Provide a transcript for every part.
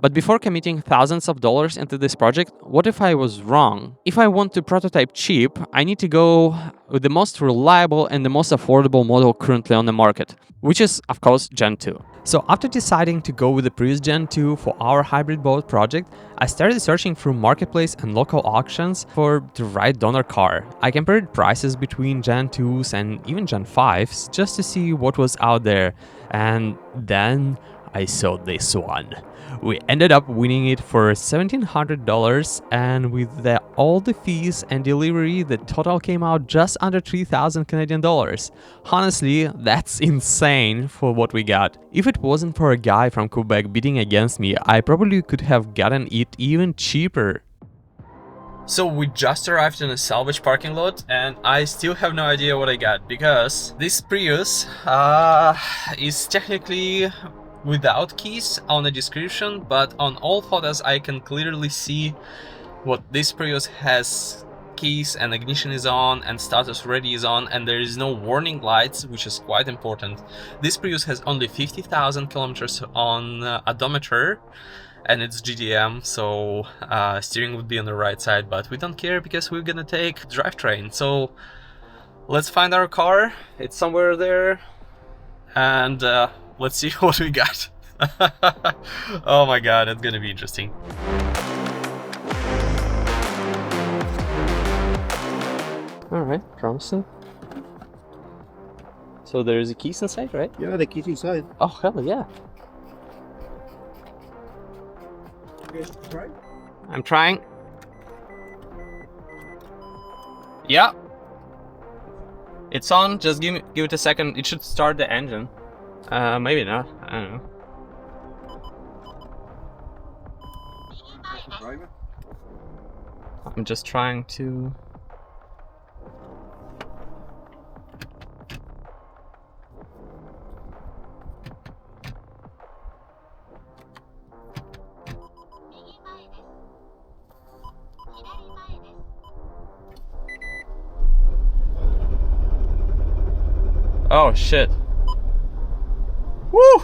But before committing thousands of dollars into this project, what if I was wrong? If I want to prototype cheap, I need to go with the most reliable and the most affordable model currently on the market, which is, of course, Gen 2. So after deciding to go with the Prius Gen 2 for our hybrid boat project, I started searching through marketplace and local auctions for the right donor car. I compared prices between Gen 2s and even Gen 5s just to see what was out there, and then I saw this one. We ended up winning it for $1,700, and with all the fees and delivery, the total came out just under 3,000 Canadian dollars. Honestly, that's insane for what we got. If it wasn't for a guy from Quebec bidding against me, I probably could have gotten it even cheaper. So we just arrived in a salvage parking lot, and I still have no idea what I got, because this Prius is technically without keys on the description, but on all photos I can clearly see what this Prius has keys and ignition is on and status ready is on, and there is no warning lights, which is quite important. This Prius has only 50,000 kilometers on odometer, and it's GDM, so steering would be on the right side, but we don't care because we're gonna take drivetrain. So let's find our car. It's somewhere there, and let's see what we got. Oh my god, it's gonna be interesting. Alright, promising. So there's a keys inside, right? Yeah, the keys inside. Oh, hell yeah. Okay, try. I'm trying. Yeah. It's on, just give it a second. It should start the engine. Maybe not. I don't know. I'm just trying to... Oh shit. Woo!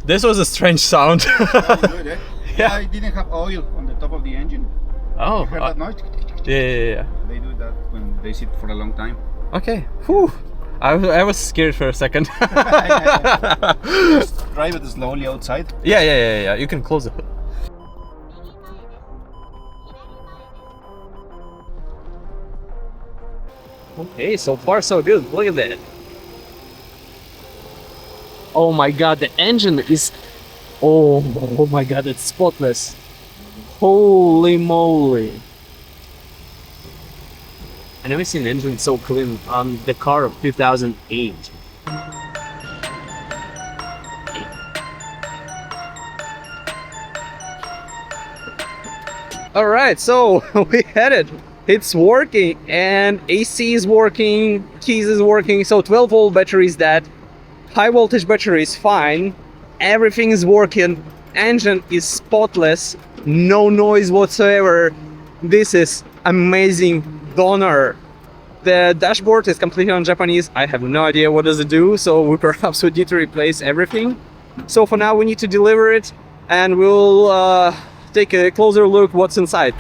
This was a strange sound. Good, eh? Yeah. I didn't have oil on the top of the engine. Oh. You heard that noise? Yeah. They do that when they sit for a long time. Okay. Whew. I was scared for a second. Just drive it slowly outside. Yeah. You can close it. Okay, so far so good. Look at that. Oh my god, the engine is... Oh my god, it's spotless. Holy moly. I never seen an engine so clean on the car of 2008. Alright, so we had it. It's working, and AC is working, keys is working, so 12-volt battery is dead. High voltage battery is fine, everything is working, engine is spotless, no noise whatsoever. This is amazing donor. The dashboard is completely on Japanese. I have no idea what does it do, so we perhaps would need to replace everything. So for now we need to deliver it, and we'll take a closer look what's inside.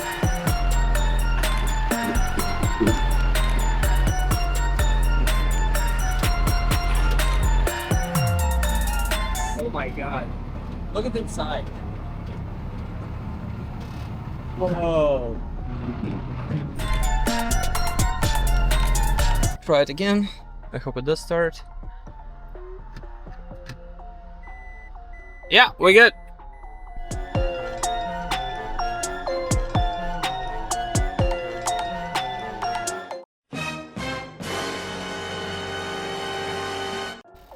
Oh my god, look at the inside. Whoa. Try it again. I hope it does start. Yeah, we're good.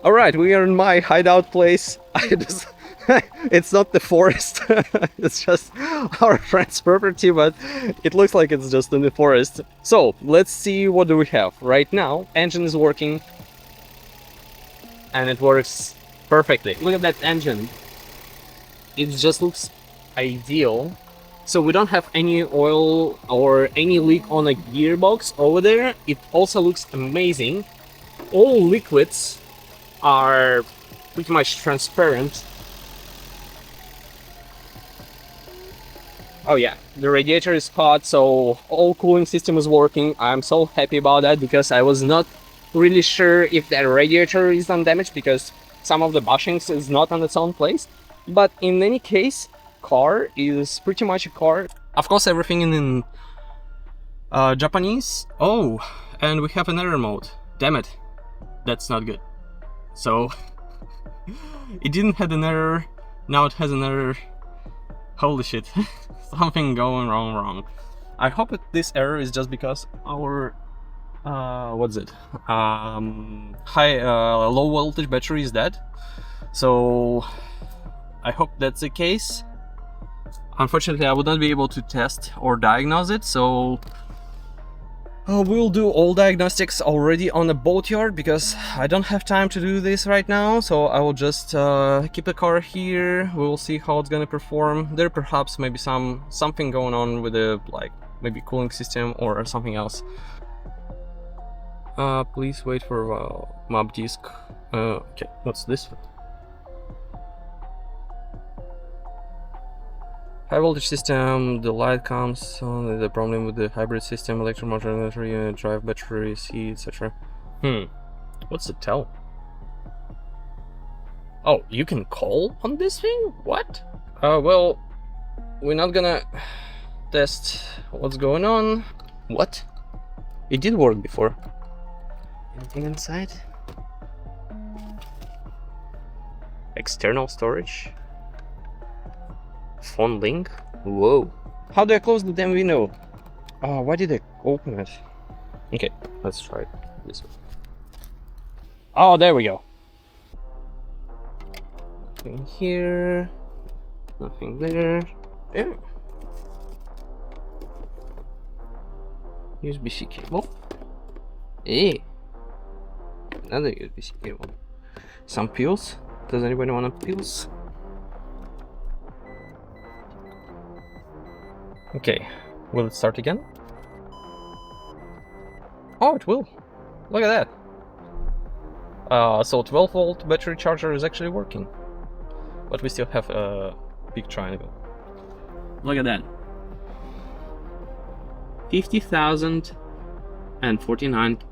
Alright, we are in my hideout place. It's not the forest, it's just our friend's property, but it looks like it's just in the forest. So, let's see what do we have. Right now, engine is working, and it works perfectly. Look at that engine. It just looks ideal. So we don't have any oil or any leak on a gearbox over there. It also looks amazing. All liquids are pretty much transparent. Oh yeah, the radiator is hot, so all cooling system is working. I'm so happy about that because I was not really sure if that radiator is undamaged because some of the bushings is not on its own place. But in any case, car is pretty much a car. Of course, everything in Japanese. Oh, and we have an error mode. Damn it, that's not good. So it didn't have an error. Now it has an error. Holy shit. Something going wrong. I hope that this error is just because our what's it? Low voltage battery is dead. So I hope that's the case. Unfortunately, I would not be able to test or diagnose it, so we'll do all diagnostics already on the boatyard because I don't have time to do this right now. So I will just keep the car here. We'll see how it's gonna perform. There perhaps maybe something going on with the maybe cooling system or something else. Please wait for map disk. Okay, what's this? High voltage system, the light comes on, the problem with the hybrid system, electromotor unit, drive battery, C, etc. What's the tell? Oh, you can call on this thing? What? Well, we're not gonna test what's going on. What? It did work before. Anything inside? External storage? Phone link? Whoa. How do I close the damn window? Oh, why did I open it? Okay, let's try it this way. Oh, there we go. Nothing here. Nothing there. Yeah. USB-C cable. Hey. Another USB-C cable. Some pills. Does anybody want pills? Okay, will it start again? Oh, it will. Look at that. So 12 volt battery charger is actually working. But we still have a big triangle. Look at that.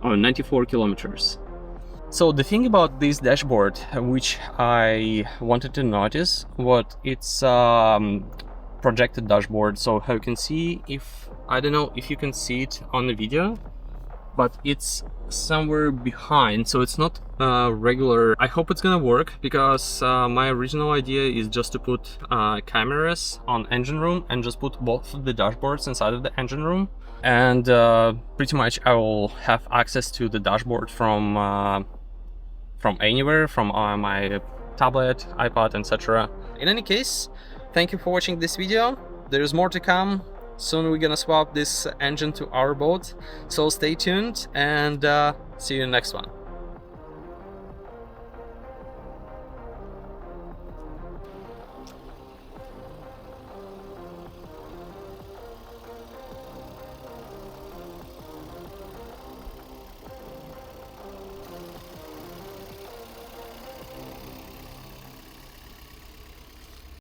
94 kilometers. So the thing about this dashboard, which I wanted to notice, what it's projected dashboard. So how you can see, I don't know if you can see it on the video, but it's somewhere behind, so it's not regular. I hope it's gonna work because my original idea is just to put cameras on engine room and just put both of the dashboards inside of the engine room, and pretty much I will have access to the dashboard from anywhere, from my tablet, iPad, etc. In any case, thank you for watching this video. There's more to come. Soon we're gonna swap this engine to our boat, so stay tuned and see you in the next one.